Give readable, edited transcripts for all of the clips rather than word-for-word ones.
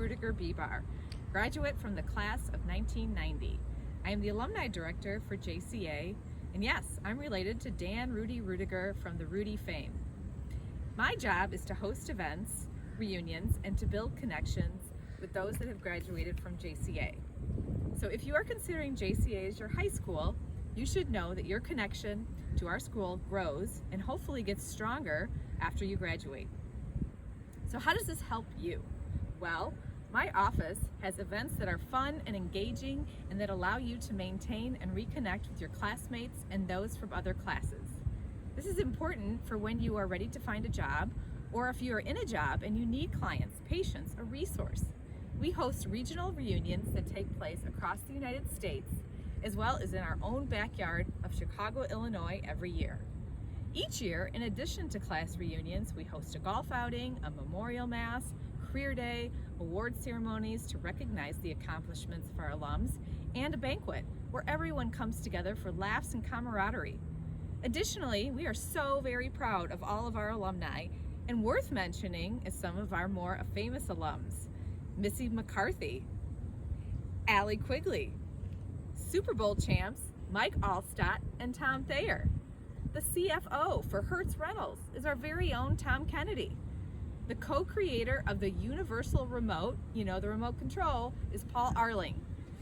Ruettiger Bebar, graduate from the class of 1990. I am the Alumni Director for JCA, and yes, I'm related to Dan Rudy Ruettiger from the Rudy fame. My job is to host events, reunions, and to build connections with those that have graduated from JCA. So if you are considering JCA as your high school, you should know that your connection to our school grows and hopefully gets stronger after you graduate. So how does this help you? Well, my office has events that are fun and engaging and that allow you to maintain and reconnect with your classmates and those from other classes. This is important for when you are ready to find a job, or if you are in a job and you need clients, patients, a resource. We host regional reunions that take place across the United States, as well as in our own backyard of Chicago, Illinois every year. Each year, in addition to class reunions, we host a golf outing, a memorial mass, career day, award ceremonies to recognize the accomplishments of our alums, and a banquet where everyone comes together for laughs and camaraderie. Additionally, we are so very proud of all of our alumni, and worth mentioning is some of our more famous alums. Missy McCarthy, Allie Quigley, Super Bowl champs Mike Allstott and Tom Thayer. The CFO for Hertz Rentals is our very own Tom Kennedy. The co-creator of the Universal Remote, the remote control, is Paul Arling,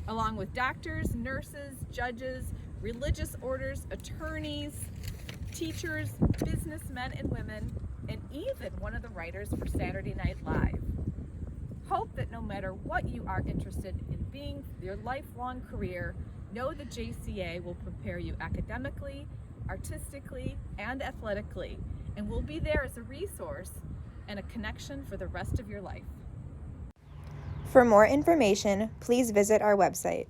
along with doctors, nurses, judges, religious orders, attorneys, teachers, businessmen and women, and even one of the writers for Saturday Night Live. Hope that no matter what you are interested in being your lifelong career, know that JCA will prepare you academically, artistically, and athletically, and will be there as a resource and a connection for the rest of your life. For more information, please visit our website.